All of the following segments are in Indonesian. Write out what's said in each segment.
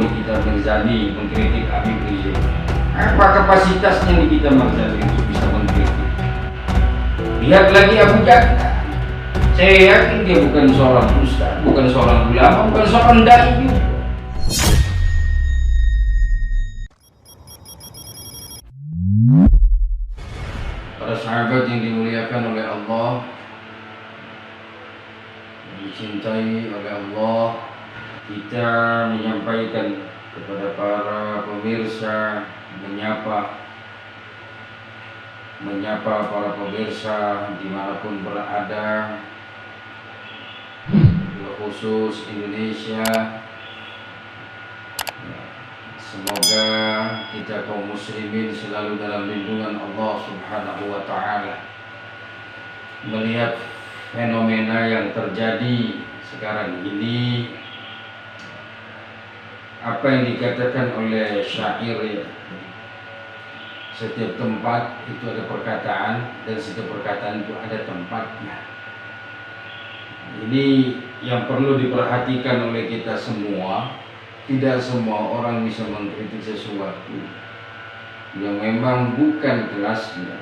Nikita Mirzani mengkritik Habib Rizik. Apa kapasitasnya Nikita Mirzani untuk bisa mengkritik? Lihat lagi Abu Janda. Saya yakin dia bukan seorang ustaz, bukan seorang ulama, bukan seorang dai juga. Para sahabat yang dimuliakan oleh Allah, dicintai oleh Allah, kita menyampaikan kepada para pemirsa, menyapa para pemirsa dimanapun berada, khusus Indonesia. Semoga kita kaum muslimin selalu dalam lindungan Allah Subhanahu wa Ta'ala. Melihat fenomena yang terjadi sekarang ini, apa yang dikatakan oleh syair ya, setiap tempat itu ada perkataan dan setiap perkataan itu ada tempatnya. Ini yang perlu diperhatikan oleh kita semua. Tidak semua orang bisa mengkritik sesuatu yang memang bukan kelasnya.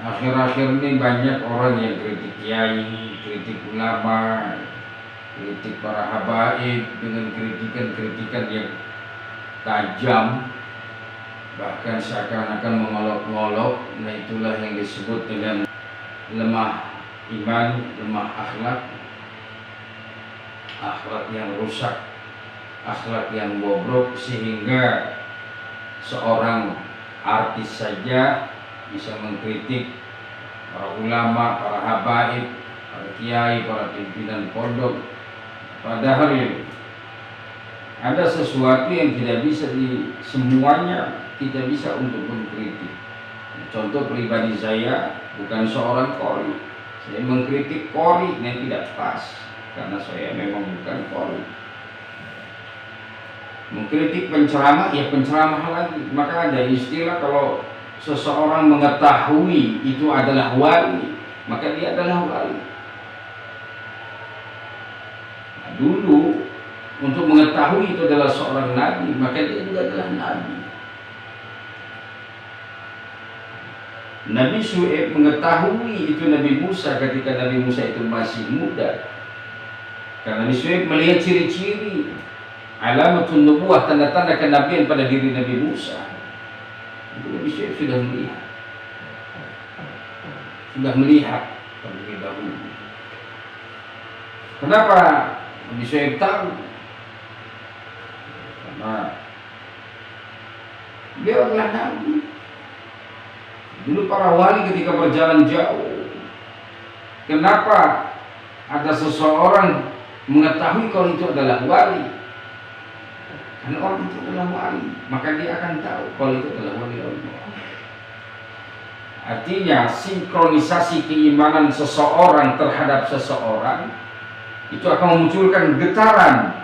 Akhir-akhir ini banyak orang yang kritik kiai, kritik ulama, kritik para habaib dengan kritikan-kritikan yang tajam, bahkan seakan-akan mengolok-ngolok. Nah, itulah yang disebut dengan lemah iman, lemah akhlak, akhlak yang rusak, akhlak yang bobrok, sehingga seorang artis saja bisa mengkritik para ulama, para habaib, para kiai, para pimpinan pondok. Padahal ada sesuatu yang tidak bisa semuanya tidak bisa untuk mengkritik. Contoh pribadi saya, bukan seorang qori. Saya mengkritik qori yang tidak pas, karena saya memang bukan qori. Mengkritik penceramah, ya penceramah lagi. Maka ada istilah kalau seseorang mengetahui itu adalah wali, maka dia adalah wali. Nah, dulu untuk mengetahui itu adalah seorang nabi, maka dia juga adalah nabi. Nabi Syuaib mengetahui itu Nabi Musa ketika Nabi Musa itu masih muda. Karena Nabi Syuaib melihat ciri-ciri alamatun nubuwah, tanda-tanda kenabian pada diri Nabi Musa. Itu Nabi Syuaib sudah melihat terlebih dahulu. Kenapa Nabi Syuaib tahu? Karena dia adalah nabi. Dulu para wali ketika berjalan jauh, kenapa ada seseorang mengetahui kalau itu adalah wali? Karena orang itu adalah wali, maka dia akan tahu kalau itu adalah wali Allah. Artinya sinkronisasi keimanan seseorang terhadap seseorang itu akan memunculkan getaran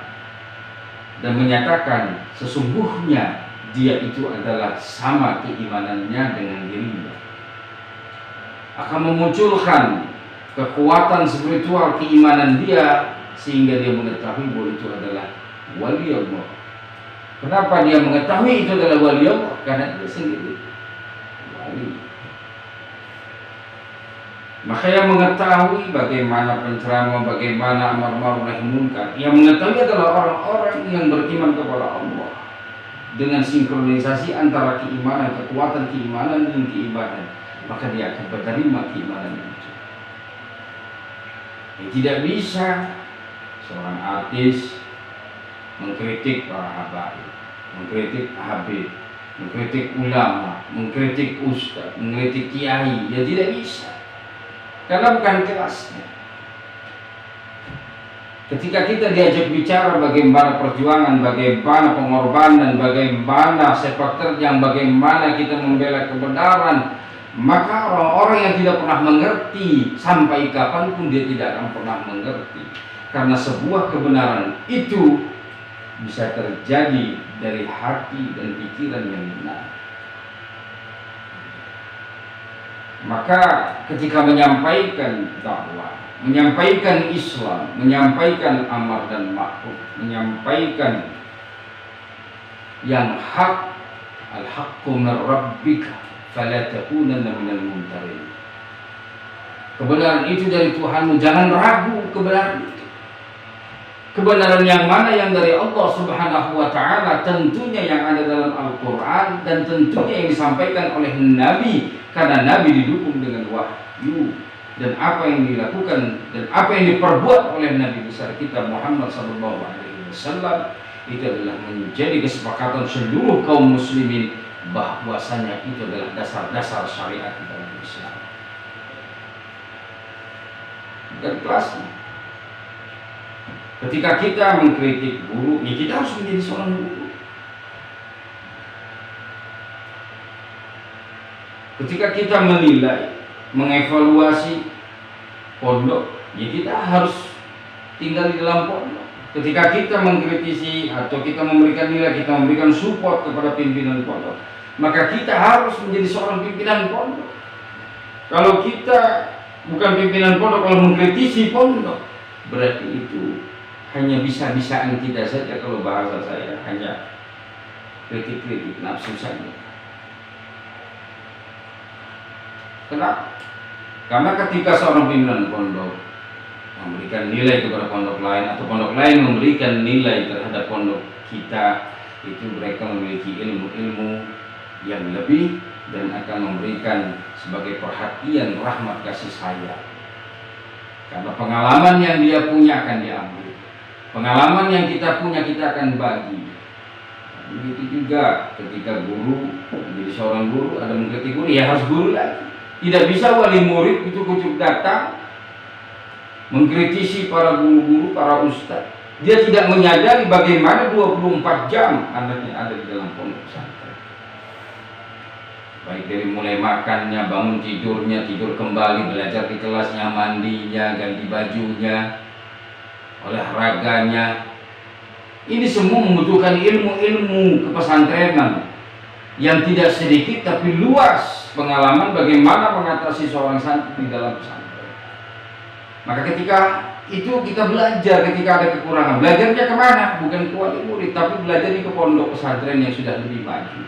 dan menyatakan sesungguhnya dia itu adalah sama keimanannya dengan dirinya. Akan memunculkan kekuatan spiritual keimanan dia sehingga dia mengetahui bahwa itu adalah wali Allah. Kenapa dia mengetahui itu adalah wali Allah? Karena dia sendiri wali. Maka yang mengetahui bagaimana penceramah, bagaimana amar ma'ruf nahi munkar, yang mengetahui adalah orang-orang yang beriman kepada Allah. Dengan sinkronisasi antara keimanan, kekuatan keimanan dan keimanan, maka dia akan menerima keimanan itu. Tidak bisa seorang artis mengkritik para habaib, mengkritik habib, mengkritik ulama, mengkritik ustaz, mengkritik kiai. Ya tidak bisa, karena bukan kelasnya. Ketika kita diajak bicara bagaimana perjuangan, bagaimana pengorbanan, bagaimana sepak terjang, bagaimana kita membela kebenaran, maka orang-orang yang tidak pernah mengerti sampai kapanpun dia tidak akan pernah mengerti. Karena sebuah kebenaran itu bisa terjadi dari hati dan pikiran yang benar. Maka ketika menyampaikan dakwah, menyampaikan Islam, menyampaikan amar dan ma'ruf, menyampaikan yang hak, al-haqqu min rabbika fala takunanna minal mumtarin. Kebenaran itu dari Tuhanmu, jangan ragu kebenaran itu. Kebenaran yang mana? Yang dari Allah Subhanahu wa Ta'ala, tentunya yang ada dalam Al-Quran, dan tentunya yang disampaikan oleh Nabi, karena Nabi didukung dengan wahyu. Dan apa yang dilakukan dan apa yang diperbuat oleh Nabi besar kita Muhammad SAW itu adalah menjadi kesepakatan seluruh kaum muslimin bahwasanya itu adalah dasar-dasar syariat dalam Islam. Dan kelasnya, ketika kita mengkritik guru, ya kita harus menjadi seorang guru. Ketika kita menilai, mengevaluasi pondok, ya kita harus tinggal di dalam pondok. Ketika kita mengkritisi atau kita memberikan nilai, kita memberikan support kepada pimpinan pondok, maka kita harus menjadi seorang pimpinan pondok. Kalau kita bukan pimpinan pondok, kalau mengkritisi pondok, berarti itu hanya bisa-bisaan kita saja. Kalau bahasa saya, hanya kritik-kritik nafsu saja. Kenapa? Karena ketika seorang pimpinan pondok memberikan nilai kepada pondok lain, atau pondok lain memberikan nilai terhadap pondok kita, itu mereka memiliki ilmu-ilmu yang lebih dan akan memberikan sebagai perhatian, rahmat, kasih sayang. Karena pengalaman yang dia punya akan diambil, pengalaman yang kita punya kita akan bagi. Begitu juga ketika guru menjadi seorang guru, ada mengkritik guru, ya harus guru lagi. Tidak bisa wali murid kucuk-kucuk datang mengkritisi para guru-guru, para ustaz. Dia tidak menyadari bagaimana 24 jam anaknya ada di dalam pondok pesantren. Baik dari mulai makannya, bangun tidurnya, tidur kembali, belajar di kelasnya, mandinya, ganti bajunya, olahraganya. Ini semua membutuhkan ilmu-ilmu kepesantrenan yang tidak sedikit tapi luas pengalaman bagaimana mengatasi seorang santri di dalam pesantren. Maka ketika itu kita belajar, ketika ada kekurangan, belajarnya kemana? Bukan ke wali murid, tapi belajarnya ke pondok pesantren yang sudah lebih maju.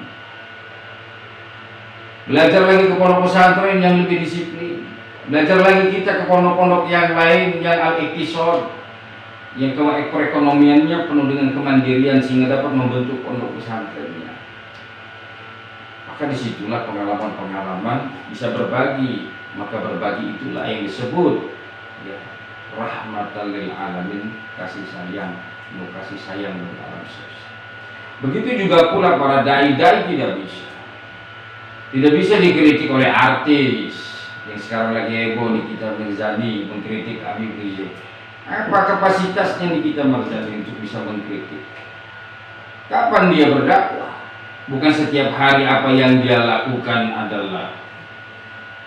Belajar lagi ke pondok pesantren yang lebih disiplin. Belajar lagi kita ke pondok-pondok yang lain yang al-iqtisad, yang perekonomiannya penuh dengan kemandirian sehingga dapat membentuk pondok pesantrennya. Maka disitulah pengalaman-pengalaman bisa berbagi. Maka berbagi itulah yang disebut ya, rahmatan lil alamin, kasih sayang, kasih sayang dari alam semesta. Begitu juga pula para dai-dai tidak bisa dikritik oleh artis yang sekarang lagi heboh, Nikita Mirzani mengkritik Habib Rizik. Apa kapasitasnya Nikita Mirzani untuk bisa mengkritik? Kapan dia berdakwah? Bukan setiap hari apa yang dia lakukan adalah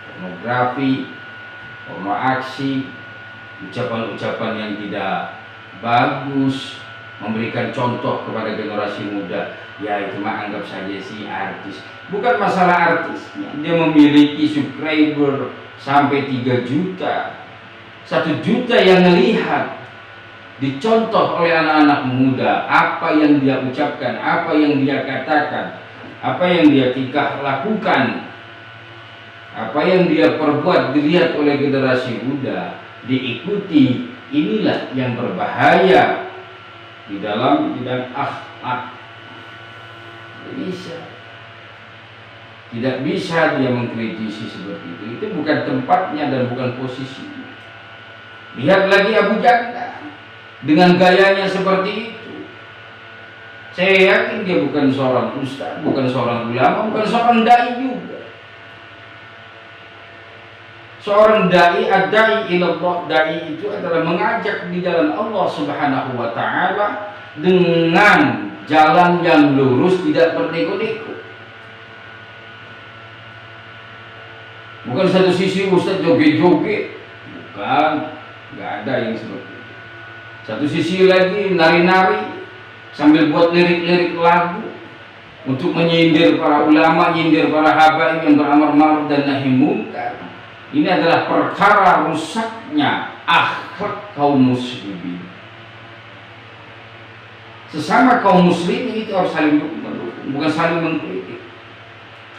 pornografi, porno aksi, ucapan-ucapan yang tidak bagus, memberikan contoh kepada generasi muda. Ya itu mah anggap saja si artis. Bukan masalah artisnya, dia memiliki subscriber sampai 3 juta, 1 juta yang melihat, dicontoh oleh anak-anak muda, apa yang dia ucapkan, apa yang dia katakan, apa yang dia tingkah lakukan, apa yang dia perbuat dilihat oleh generasi muda, diikuti. Inilah yang berbahaya di dalam bidang akhlak. Tidak bisa dia mengkritisi seperti itu. Itu bukan tempatnya dan bukan posisinya. Lihat lagi Abu Janda dengan gayanya seperti itu. Saya yakin dia bukan seorang ustaz, bukan seorang ulama, bukan seorang dai juga. Seorang dai, ad-dai ilallah, dai itu adalah mengajak di jalan Allah Subhanahu wa taala dengan jalan yang lurus, tidak berdeko-deko. Bukan satu sisi ustaz joget-joget, bukan, nggak ada yang seperti itu. Satu sisi lagi nari-nari sambil buat lirik-lirik lagu untuk menyindir para ulama, menyindir para habaib yang beramar ma'ruf dan nahi munkar. Ini adalah perkara rusaknya akhlak kaum muslimin. Sesama kaum muslimin itu harus saling mendukung, bukan saling mengkritik.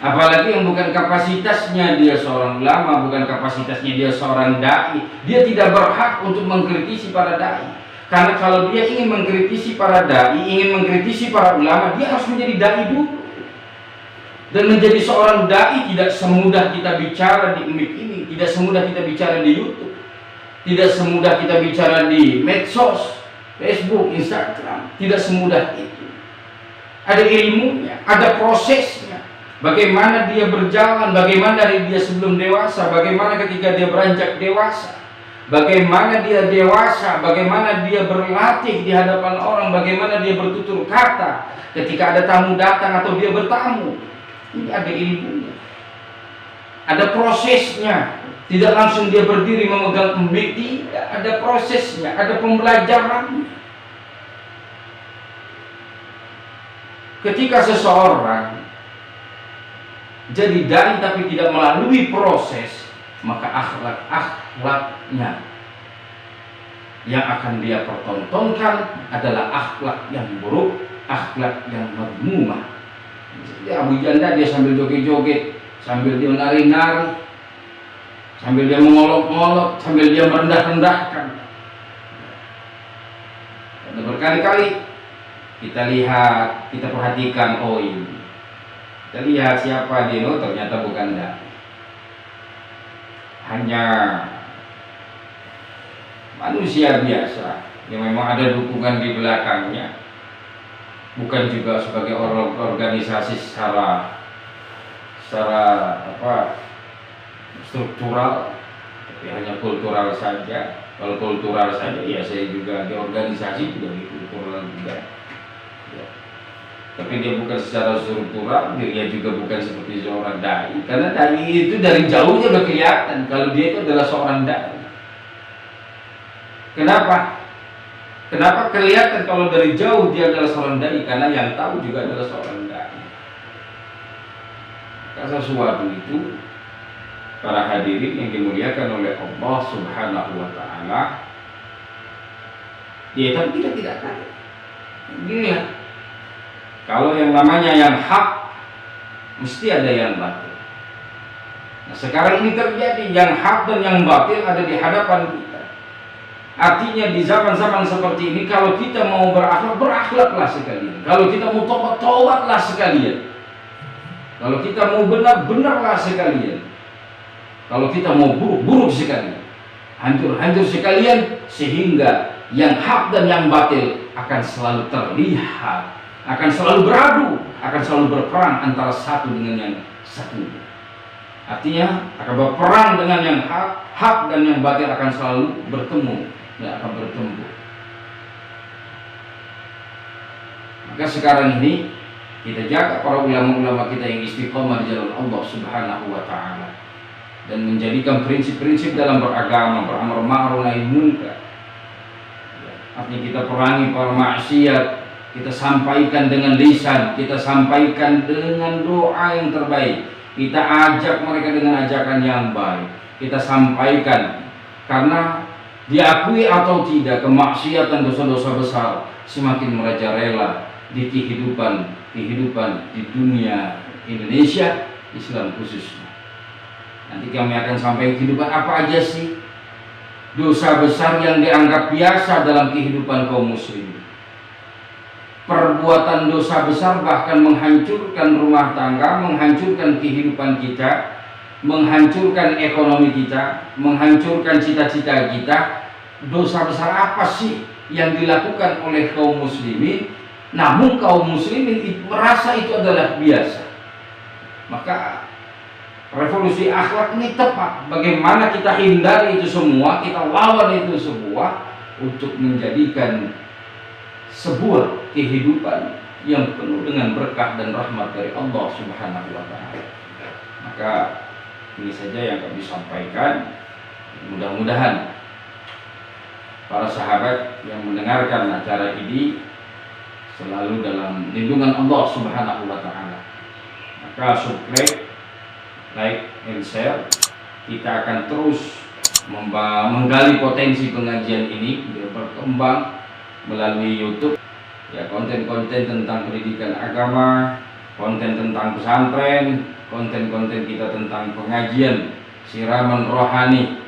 Apalagi yang bukan kapasitasnya dia seorang ulama, bukan kapasitasnya dia seorang dai, dia tidak berhak untuk mengkritisi para dai. Karena kalau dia ingin mengkritisi para dai, ingin mengkritisi para ulama, dia harus menjadi dai dulu. Dan menjadi seorang dai tidak semudah kita bicara di mic ini, tidak semudah kita bicara di YouTube, tidak semudah kita bicara di medsos, Facebook, Instagram, tidak semudah itu. Ada ilmunya, ada prosesnya. Bagaimana dia berjalan, bagaimana dari dia sebelum dewasa, bagaimana ketika dia beranjak dewasa, bagaimana dia dewasa, bagaimana dia berlatih di hadapan orang, bagaimana dia bertutur kata ketika ada tamu datang atau dia bertamu. Ini ada ilmunya, ada prosesnya. Tidak langsung dia berdiri memegang mic, tidak, ada prosesnya, ada pembelajarannya. Ketika seseorang jadi dai tapi tidak melalui proses, maka akhlaknya yang akan dia pertontonkan adalah akhlak yang buruk, akhlak yang madmumah. Seperti Abu Janda, dia sambil joget-joget, sambil dia menari-nari, sambil dia mengolok-olok, sambil dia merendah-rendahkan. Dan berkali-kali kita lihat, kita perhatikan, oh ini, kita lihat siapa dia, oh ternyata bukan dai, hanya manusia biasa yang memang ada dukungan di belakangnya, bukan juga sebagai organisasi secara struktural, tapi hanya kultural saja. Kalau kultural saja, ya saya juga di organisasi juga di kultural juga. Ya. Tapi dia bukan secara struktural, dia juga bukan seperti seorang dai. Karena dai itu dari jauhnya udah kelihatan kalau dia itu adalah seorang dai. Kenapa? Kenapa kelihatan kalau dari jauh dia adalah seorang dai? Karena yang tahu juga adalah seorang dai. Karena sesuatu itu, para hadirin yang dimuliakan oleh Allah Subhanahu wa Ta'ala, ya tapi kita tidak tahu. Gila. Kalau yang namanya yang hak, mesti ada yang batil. Nah, sekarang ini terjadi, yang hak dan yang batil ada di hadapan kita. Artinya di zaman-zaman seperti ini, kalau kita mau berakhlak, berakhlaklah sekalian. Kalau kita mau tobat, tobatlah sekalian. Kalau kita mau benar, benarlah sekalian. Kalau kita mau buruk, buruk sekalian. Hancur, hancur sekalian. Sehingga yang hak dan yang batil akan selalu terlihat, akan selalu beradu, akan selalu berperang antara satu dengan yang satu. Artinya akan berperang dengan yang hak, hak dan yang batil akan selalu bertemu. Tidak akan bertemu. Maka sekarang ini kita jaga para ulama-ulama kita yang istiqomah di jalan Allah Subhanahu wa Ta'ala, dan menjadikan prinsip-prinsip dalam beragama, beramar ma'ruf nahi munkar. Artinya kita perangi para maksiat, kita sampaikan dengan lisan, kita sampaikan dengan doa yang terbaik, kita ajak mereka dengan ajakan yang baik, kita sampaikan. Karena diakui atau tidak, kemaksiatan, dosa-dosa besar semakin merajalela di kehidupan di dunia Indonesia, Islam khususnya. Nanti kami akan sampaikan kehidupan apa aja sih dosa besar yang dianggap biasa dalam kehidupan kaum muslimin. Perbuatan dosa besar bahkan menghancurkan rumah tangga, menghancurkan kehidupan kita, menghancurkan ekonomi kita, menghancurkan cita-cita kita. Dosa besar apa sih yang dilakukan oleh kaum muslimin, namun kaum muslimin merasa itu adalah biasa? Maka revolusi akhlak ini tepat. Bagaimana kita hindari itu semua, kita lawan itu semua untuk menjadikan sebuah kehidupan yang penuh dengan berkah dan rahmat dari Allah Subhanahu wa Ta'ala. Maka ini saja yang kami sampaikan. Mudah-mudahan para sahabat yang mendengarkan acara ini selalu dalam lindungan Allah Subhanahu wa Ta'ala. Maka subscribe, like, and share. Kita akan terus menggali potensi pengajian ini biar berkembang melalui YouTube. Ya, konten-konten tentang pendidikan agama, konten tentang pesantren, konten-konten kita tentang pengajian, siraman rohani,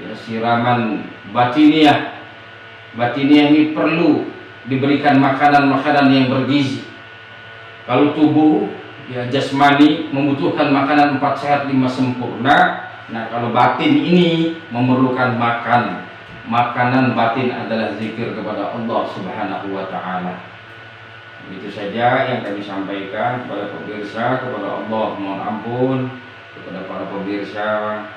ya, siraman batiniah. Batiniah ini perlu diberikan makanan-makanan yang bergizi. Kalau tubuh, ya, jasmani membutuhkan makanan 4 sehat 5 sempurna. Nah, kalau batin ini memerlukan makanan batin adalah zikir kepada Allah Subhanahu wa Ta'ala. Itu saja yang kami sampaikan kepada pemirsa, kepada Allah mohon ampun, kepada para pemirsa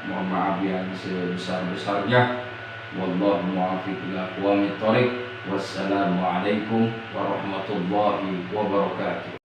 mohon maaf yang sebesar-besarnya. Wallahu muwaffiq ila aqwamit thoriq. Wassalamualaikum warahmatullahi wabarakatuh.